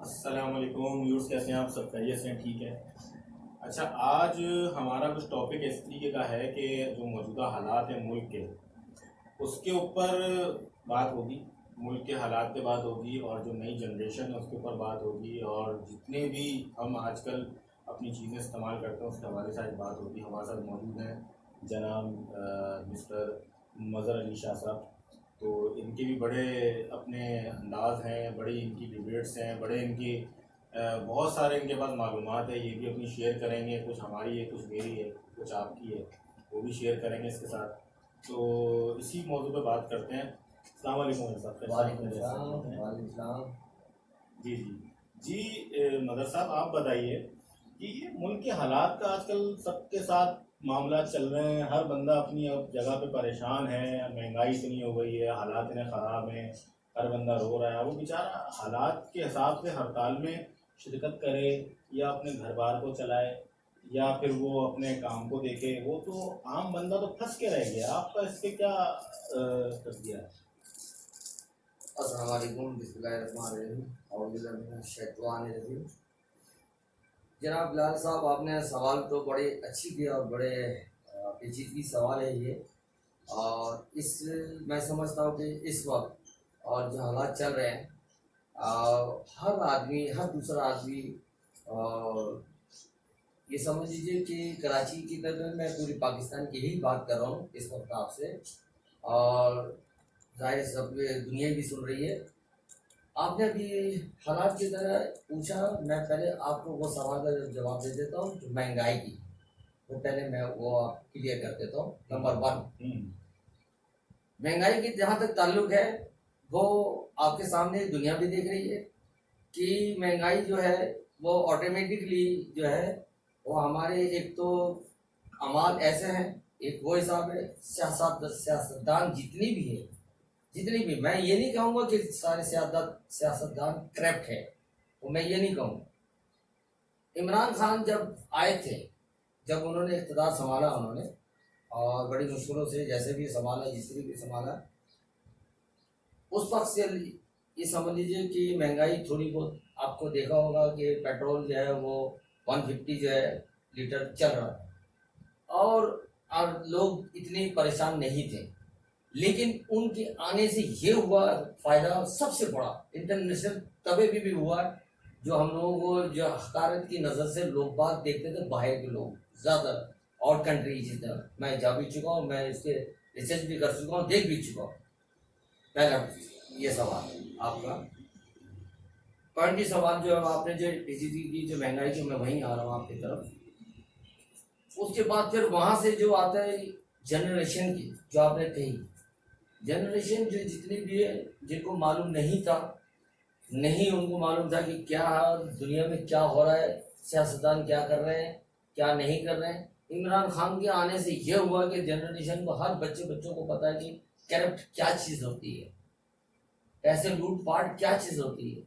अस्सलाम वालेकुम व्यूअर्स, कैसे हैं आप? सब खैरियत से हैं? ठीक है। अच्छा, आज हमारा कुछ टॉपिक इस तरीके का है कि जो मौजूदा हालात हैं मुल्क के, उसके ऊपर बात होगी। मुल्क के हालात पे बात होगी और जो नई जनरेशन है उसके ऊपर बात होगी, और जितने भी हम आजकल अपनी चीज़ें इस्तेमाल करते हैं उसके हवाले से आज बात होगी। हमारे साथ मौजूद हैं जनाब मिस्टर मज़हर अली शाह साहब। तो इनके भी बड़े अपने अंदाज हैं, बड़ी इनकी डिबेट्स हैं, बड़े इनकी बहुत सारे इनके पास मालूमात है। ये भी अपनी शेयर करेंगे, कुछ हमारी है, कुछ मेरी है, कुछ आपकी है, वो भी शेयर करेंगे इसके साथ। तो इसी मौजू पे बात करते हैं। अस्सलाम वालेकुम साहब। वालेकुम सलाम। वालेकुम सलाम। जी जी जी। मदर साहब, आप बताइए कि ये मुल्क के हालात का आजकल सबके साथ मामला चल रहे हैं। हर बंदा अपनी अब जगह पे परेशान है, महंगाई इतनी हो गई है, हालात इतने ख़राब हैं, हर बंदा रो रहा है। वो बेचारा हालात के हिसाब से हड़ताल में शिरकत करे या अपने घर बार को चलाए या फिर वो अपने काम को देखे, वो तो आम बंदा तो फंस के रह गया। आपका इसके क्या कर दिया है? अस्सलाम वालेकुम। बिस्मिल्लाहिर्रहमानिर्रहीम। औज़ु बिल्लाहि मिनश शैतानिर रजीम। जनाब लाल साहब, आपने सवाल तो बड़े अच्छी किया और बड़े पेचीदगी सवाल है ये। और इस मैं समझता हूँ कि इस वक्त और जो हालात चल रहे हैं, हर आदमी, हर दूसरा आदमी, ये समझ लीजिए कि कराची की तरह मैं पूरी पाकिस्तान की ही बात कर रहा हूँ इस वक्त आपसे, और जाहिर सब दुनिया भी सुन रही है। आपने अभी हालात की तरह पूछा, मैं पहले आपको वो सवाल का जवाब दे देता हूँ। जो महंगाई की, वो पहले मैं वो आप क्लियर कर देता हूँ। नंबर 1, महंगाई की जहाँ तक ताल्लुक है, वो आपके सामने दुनिया भी देख रही है कि महंगाई जो है वो ऑटोमेटिकली जो है वो हमारे एक तो अमाल ऐसे हैं, एक वो हिसाब है। सियासतदान जितनी भी, मैं ये नहीं कहूँगा कि सारे सियासतदान करप्ट है, तो मैं ये नहीं कहूँगा। इमरान खान जब आए थे, जब उन्होंने इक़्तिदार संभाला, उन्होंने और बड़ी मुश्किलों से जैसे भी संभाला, जिस तरह भी संभाला, उस वक्त से ये समझ लीजिए कि महंगाई थोड़ी बहुत, आपको देखा होगा कि पेट्रोल जो है वो 150 जो है लीटर चल रहा था, और लोग इतने परेशान नहीं थे। लेकिन उनके आने से ये हुआ फ़ायदा सबसे बड़ा, इंटरनेशनल तबे भी हुआ, जो हम लोगों को जो हकारत की नज़र से लोग बात देखते थे, बाहर के लोग ज़्यादा, और कंट्री जितना मैं जा भी चुका हूँ, मैं इसके रिसर्च भी कर चुका हूँ, देख भी चुका हूँ। पहला ये सवाल आपका पॉइंटी सवाल जो है आपने जो भेजी थी कि जो महंगाई की, मैं वहीं आ रहा हूँ आपकी तरफ। उसके बाद फिर वहाँ से जो आता है जनरेशन की, जो आपने कही, जनरेशन जो जितनी भी है, जिनको मालूम नहीं था, नहीं उनको मालूम था कि क्या दुनिया में क्या हो रहा है, सियासतदान क्या कर रहे हैं, क्या नहीं कर रहे हैं। इमरान खान के आने से यह हुआ कि जनरेशन को, हर बच्चों को पता है कि करप्ट क्या चीज़ होती है, पैसे लूटपाट क्या चीज़ होती है,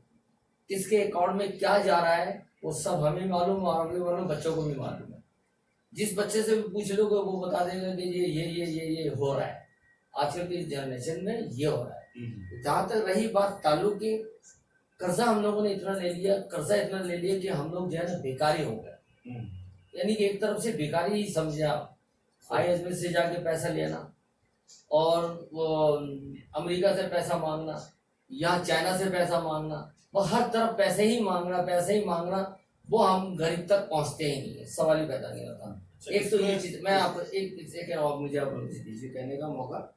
किसके अकाउंट में क्या जा रहा है, वो सब हमें मालूम और आगे वाले बच्चों को भी मालूम है। जिस बच्चे से भी पूछ लोगे वो बता देगा कि ये हो रहा है, आजकल की जनरेशन में ये हो रहा है। जहाँ तक रही बात ताल्लुक की, कर्जा हम लोगों ने इतना ले लिया, कि हम लोग जो है ना बेकारी हो गए। यानी कि एक तरफ से बेकारी ही समझे आप, ISB से जाके पैसा लेना, और वो अमेरिका से पैसा मांगना, या चाइना से पैसा मांगना, वो हर तरफ पैसे ही मांगना, वो हम गरीब तक पहुंचते ही नहीं है, सवाल ही पैदा नहीं होता। एक तो ये चीज मैं आपको एक सेकेंड और मुझे आप दीजिए कहने का मौका।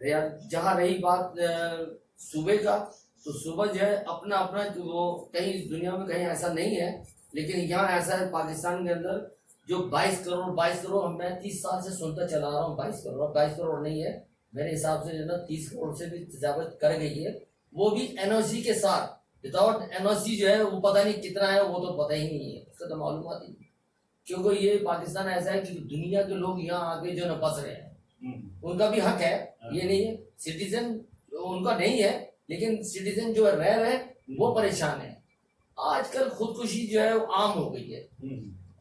यार जहाँ रही बात सूबे का, तो सूबा जो है अपना अपना, जो वो कहीं दुनिया में कहीं ऐसा नहीं है, लेकिन यहाँ ऐसा है पाकिस्तान के अंदर, जो 22 करोड़ मैं 30 साल से सुनता चला रहा हूँ। 22 करोड़ नहीं है मेरे हिसाब से, जो ना 30 करोड़ से भी तजावत कर गई है, वो भी NOC के साथ। विदाउट NOC जो है वो पता नहीं कितना है, वो तो पता ही नहीं है, उसका तो मालूमात ही नहीं। क्योंकि ये पाकिस्तान ऐसा है कि दुनिया के लोग यहाँ आके जो न बस रहे हैं, उनका भी हक है, ये नहीं है सिटीजन उनका नहीं है, लेकिन सिटीजन जो रह रहे हैं वो परेशान है। आजकल खुदकुशी जो है वो आम हो गई है,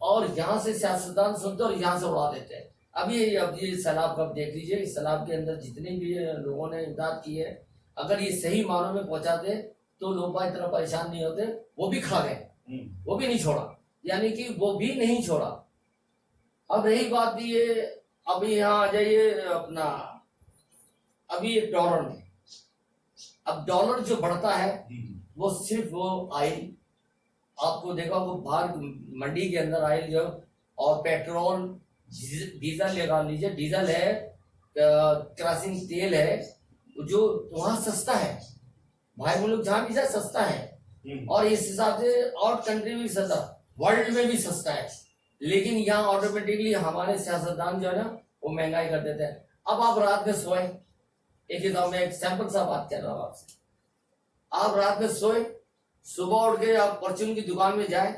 और यहाँ से सियासतदान सुनते और यहाँ से उड़ा देते हैं। अब ये सैलाब का देख लीजिए, इस सैलाब के अंदर जितने भी लोगों ने इमदाद की है, अगर ये सही मानों में पहुँचाते तो लोग इतना परेशान नहीं होते, वो भी खा गए, हम्म। वो भी नहीं छोड़ा, यानी कि वो भी नहीं छोड़ा। अब रही बात ये, अभी यहाँ आ जाइए अपना, अभी डॉलर में, अब डॉलर जो बढ़ता है वो सिर्फ वो ऑयल, आपको देखा वो बाहर मंडी के अंदर ऑयल जो, और पेट्रोल डीजल लगा लीजिए, डीजल है, केरोसिन तेल है, जो वहाँ सस्ता है, भाई मुल्क जहाँ भी जाए सस्ता है, और इस हिसाब से और कंट्री में भी सस्ता, वर्ल्ड में भी सस्ता है, लेकिन यहाँ ऑटोमेटिकली हमारे सियासतदान जो है ना वो महंगाई कर देते हैं। अब आप रात में सोए, एक हिसाब में एक सैंपल सा बात कर रहा हूँ आपसे, आप रात में सोए, सुबह उठ के आप परचून की दुकान में जाए,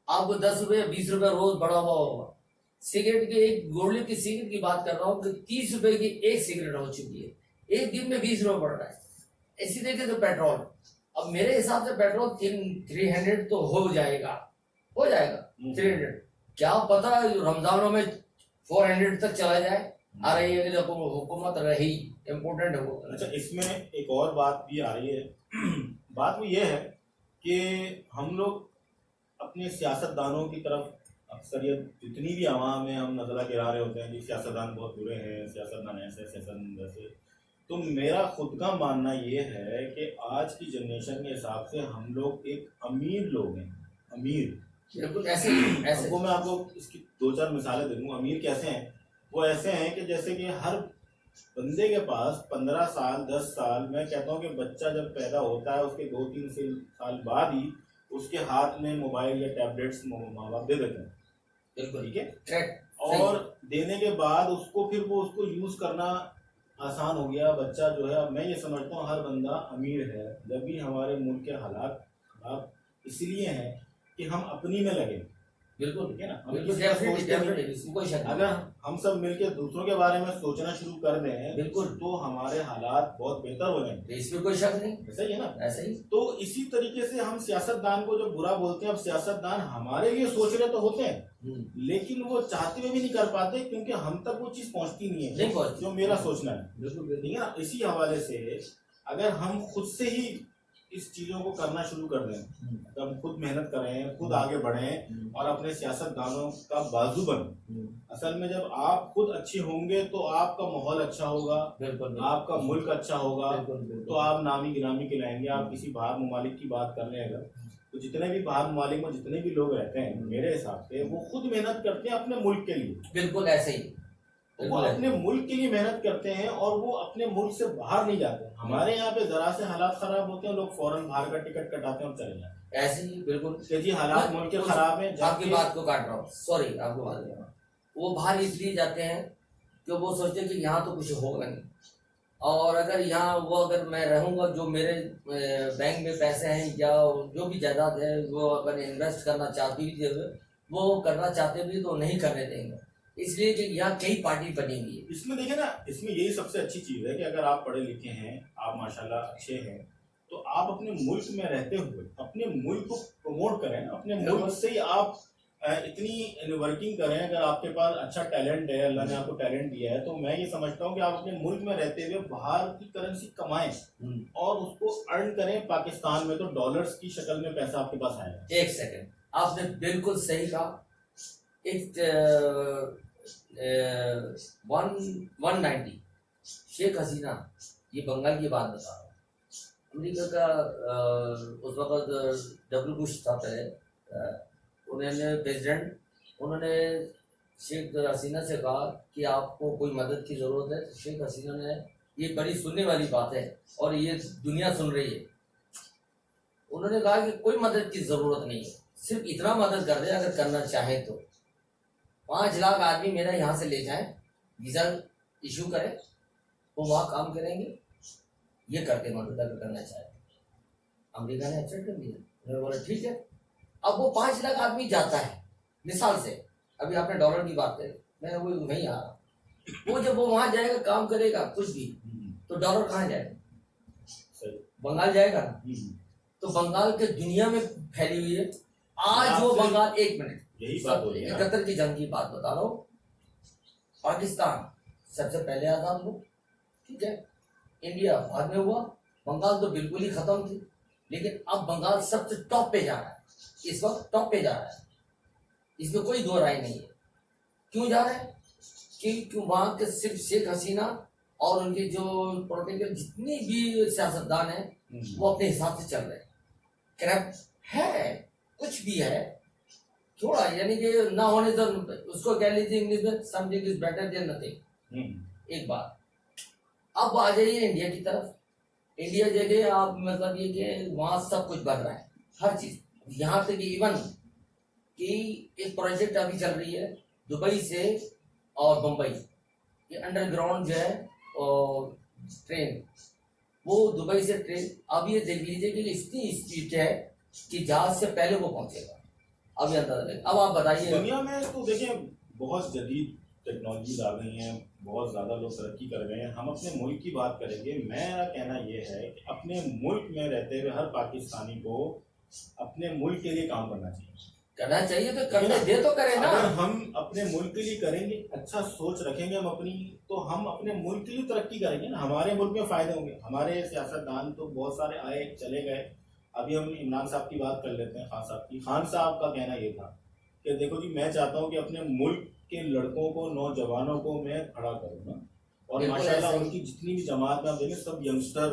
आपको 10 रुपये 20 रुपये रोज बढ़ा हुआ होगा। सिगरेट की एक गोली की सिगरेट की बात कर रहा हूँ कि 30 रुपए की एक सिगरेट हो चुकी है, एक दिन में 20 रुपये बढ़ रहा है। इसी तरीके से पेट्रोल, अब मेरे हिसाब से पेट्रोल 300 तो हो जाएगा 300, क्या पता रमजानों में 400 तक चला जाए। आ रही है कि जब हुकूमत रही, इम्पोर्टेंट है वो। अच्छा, इसमें एक और बात भी आ रही है बात वो ये है कि हम लोग अपने सियासतदानों की तरफ अक्सर ये जितनी भी आवाम है हम नजला गिरा रहे होते हैं कि सियासतदान बहुत बुरे हैं, सियासतदान ऐसे, सियासतदान वैसे। तो मेरा खुद का मानना ये है कि आज की जनरेशन के हिसाब से हम लोग एक अमीर लोग हैं, अमीर बिल्कुल ऐसे वो मैं आपको इसकी 2-4 मिसालें दे दूँगा। अमीर कैसे हैं? वो ऐसे हैं कि जैसे कि हर बंदे के पास 15 साल 10 साल, मैं कहता हूँ कि बच्चा जब पैदा होता है उसके 2-3 साल बाद ही उसके हाथ में मोबाइल या टैबलेट्स माँ बाप दे देते हैं। बिल्कुल ठीक है, और देने के बाद उसको फिर वो उसको यूज करना आसान हो गया। बच्चा जो है, अब मैं ये समझता हूँ हर बंदा अमीर है। जब भी हमारे मुल्क के हालात खराब इसलिए हैं कि हम अपनी में लगे। बिल्कुल, ठीक है ना, हम बिल्कुल, किसी का सोचते नहीं। डेफिनेटली कोई शक नहीं। अगर हम सब मिलके दूसरों के बारे में सोचना शुरू कर दें बिल्कुल, तो हमारे हालात बहुत बेहतर हो जाएंगे। इसमें कोई शक नहीं, ऐसा ही है ना, ऐसा ही। तो इसी तरीके से हम सियासतदान को जो बुरा बोलते हैं, अब सियासतदान हमारे लिए सोच रहे तो होते हैं, लेकिन वो चाहते हुए भी नहीं कर पाते क्योंकि हम तक वो चीज पहुंचती नहीं है, जो मेरा सोचना है। बिल्कुल, ठीक है ना, इसी हवाले से अगर हम खुद से ही इस चीजों को करना शुरू कर दें, हम खुद मेहनत करें, खुद आगे बढ़ें और अपने सियासतदानों का बाजू बने। असल में जब आप खुद अच्छे होंगे तो आपका माहौल अच्छा होगा, आपका मुल्क अच्छा होगा, तो आप नामी गिरामी खिलाएंगे। आप किसी बाहर ममालिक की बात कर लें अगर, तो जितने भी बाहर ममालिक में जितने भी लोग रहते हैं, मेरे हिसाब से वो खुद मेहनत करते हैं अपने मुल्क के लिए। बिल्कुल ऐसे ही, वो अपने मुल्क के लिए मेहनत करते हैं और वो अपने मुल्क से बाहर नहीं जाते। हमारे यहाँ पे जरा से हालात खराब होते हैं, लोग फौरन बाहर का टिकट कटाते हैं और चले जाते हैं। ऐसे ही बिल्कुल जी, हालात मुल्क के खराब है। आपकी बात को काट रहा हूँ, सॉरी, आपको बात कर रहा हूँ। वो बाहर इसलिए जाते हैं कि वो सोचते हैं कि यहाँ तो कुछ होगा नहीं, और अगर यहाँ वो अगर मैं रहूँगा, जो मेरे बैंक में पैसे हैं या जो भी जायदाद है वो अगर इन्वेस्ट करना चाहती भी, वो करना चाहते भी तो नहीं करने देंगे, इसलिए कि यहाँ कई पार्टी बनी हुई है। इसमें देखिए ना, इसमें यही सबसे अच्छी चीज़ है कि अगर आप पढ़े लिखे हैं, आप माशाल्लाह अच्छे हैं, तो आप अपने मुल्क में रहते हुए अपने मुल्क को प्रमोट करें। अपने मुल्क से ही आप इतनी वर्किंग करें। अगर आपके पास अच्छा टैलेंट है, अल्लाह ने आपको टैलेंट दिया है, तो मैं ये समझता हूँ कि आप अपने मुल्क में रहते हुए बाहर की करेंसी कमाएं और उसको अर्न करें। पाकिस्तान में तो डॉलर्स की शक्ल में पैसा आपके पास आएगा। एक सेकंड, आपने बिल्कुल सही कहा। एक 190 शेख हसीना, ये बंगाल की बात बता रहा हूँ, अमेरिका का उस वक्त डब्ल्यू बुश था पहले, उन्होंने प्रेसिडेंट, उन्होंने शेख हसीना से कहा कि आपको कोई मदद की ज़रूरत है। तो शेख हसीना ने, ये बड़ी सुनने वाली बात है और ये दुनिया सुन रही है, उन्होंने कहा कि कोई मदद की ज़रूरत नहीं है, सिर्फ इतना मदद कर दे अगर करना चाहे तो 5 लाख आदमी मेरा यहाँ से ले जाए, वीज़ा इशू करें, वो वहाँ काम करेंगे, ये करते मदद अगर करना चाहे। अमेरिका ने एक्सेप्ट कर लिया, उन्होंने बोला ठीक है। अब वो 5 लाख आदमी जाता है, मिसाल से, अभी आपने डॉलर की बात करी, मैं वो नहीं आ रहा, वो जब वो वहाँ जाएगा काम करेगा कुछ भी, तो डॉलर कहाँ जाएगा? बंगाल जाएगा ना। तो बंगाल के दुनिया में फैली हुई है आज वो बंगाल। 1 मिनट, यही बात हो रही है। 71 की जंग की बात बता रहा हूँ। पाकिस्तान सबसे पहले आजाद हुआ, ठीक है, इंडिया बाद में हुआ, बंगाल तो बिल्कुल ही खत्म थी। लेकिन अब बंगाल सबसे टॉप पे जा रहा है, इस वक्त टॉप पे जा रहा है, इसमें कोई दो राय नहीं है। क्यों जा रहा है? क्यों वहां के सिर्फ शेख हसीना और उनके जो पॉलिटिकल जितनी भी सियासतदान है वो अपने हिसाब से चल रहे हैं। करप्ट है, कुछ भी है थोड़ा, यानी कि ना होने तो उसको कह लीजिए इंग्लिश में something is better than nothing. एक बात, अब आ जाइए इंडिया की तरफ। इंडिया जगह आप मतलब ये कि वहाँ सब कुछ बन रहा है, हर चीज, यहाँ तक इवन कि एक प्रोजेक्ट अभी चल रही है दुबई से और बम्बई, ये अंडरग्राउंड जो है और ट्रेन, वो दुबई से ट्रेन, अब ये देख लीजिए कि इतनी स्पीड है कि जहाज से पहले वो पहुंचेगा। अब ये अंदाजा लगे। अब आप बताइए। दुनिया में तो देखिए बहुत जदीद टेक्नोलॉजीज आ गई हैं, बहुत ज़्यादा लोग तरक्की कर गए हैं। हम अपने मुल्क की बात करेंगे, मेरा कहना ये है कि अपने मुल्क में रहते हुए हर पाकिस्तानी को अपने मुल्क के लिए काम करना चाहिए। करना चाहिए तो करने दे तो करे ना। अगर हम अपने मुल्क के लिए करेंगे, अच्छा सोच रखेंगे हम अपनी, तो हम अपने मुल्क के लिए तरक्की करेंगे ना, हमारे मुल्क में फायदे होंगे। हमारे सियासतदान तो बहुत सारे आए चले गए। अभी हम इमरान साहब की बात कर लेते हैं, खान साहब की। खान साहब का कहना ये था कि देखो जी, मैं चाहता हूँ कि अपने मुल्क के लड़कों को, नौजवानों को मैं खड़ा करूँगा, और माशाल्लाह उनकी जितनी भी जमात में देखें सब यंगस्टर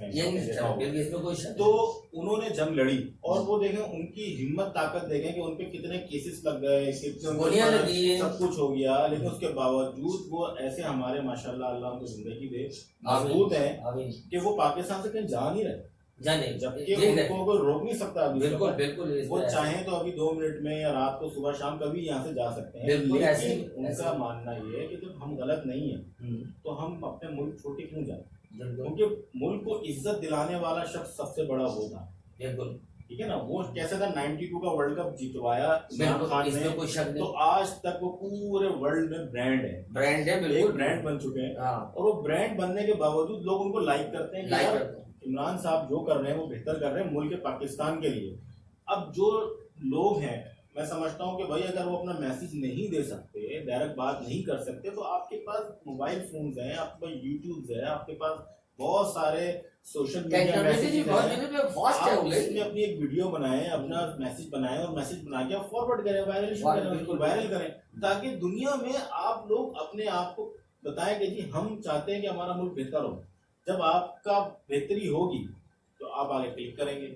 हैं। तो उन्होंने जंग लड़ी, और वो देखें उनकी हिम्मत ताकत देखें कि उनपे कितने केसेस लग गए, कितने सब कुछ हो गया, लेकिन उसके बावजूद वो ऐसे हमारे माशाल्लाह अल्लाह उनको जिंदगी दे मजबूत है कि वो पाकिस्तान से कहीं जा नहीं रहे, जबकि उनको कोई रोक नहीं सकता अभी। बिल्कुल बिल्कुल, वो चाहे तो अभी 2 मिनट में या रात को सुबह शाम कभी यहाँ से जा सकते हैं। लेकिन उनका मानना ये है कि जब हम गलत नहीं है तो हम अपने मुल्क छोटे क्यों जाए, क्योंकि मुल्क को इज्जत दिलाने वाला शख्स सबसे बड़ा वो था। बिल्कुल ठीक है ना, वो कैसे था 92 का वर्ल्ड कप जितवाया इमरान खान ने, कोई शक नहीं। तो आज तक वो पूरे वर्ल्ड में ब्रांड है, बिल्कुल एक ब्रांड बन चुके हैं। और वो ब्रांड बनने के बावजूद लोग उनको लाइक करते हैं। इमरान साहब जो कर रहे हैं वो बेहतर कर रहे हैं मुल्क पाकिस्तान के लिए। अब जो लोग हैं, मैं समझता हूँ कि भाई अगर वो अपना मैसेज नहीं दे सकते, डायरेक्ट बात नहीं कर सकते, तो आपके पास मोबाइल फोन्स हैं, आपके पास यूट्यूब है, आपके पास बहुत सारे सोशल मीडिया मैसेज हैं। आप इसमें अपनी एक वीडियो बनाएं, अपना मैसेज बनाएं, और मैसेज बना के आप फॉरवर्ड करें, वायरल करें, ताकि दुनिया में आप लोग अपने आप को बताएं कि जी हम चाहते हैं कि हमारा मुल्क बेहतर हो। जब आपका बेहतरी होगी तो आप आगे क्लिक करेंगे।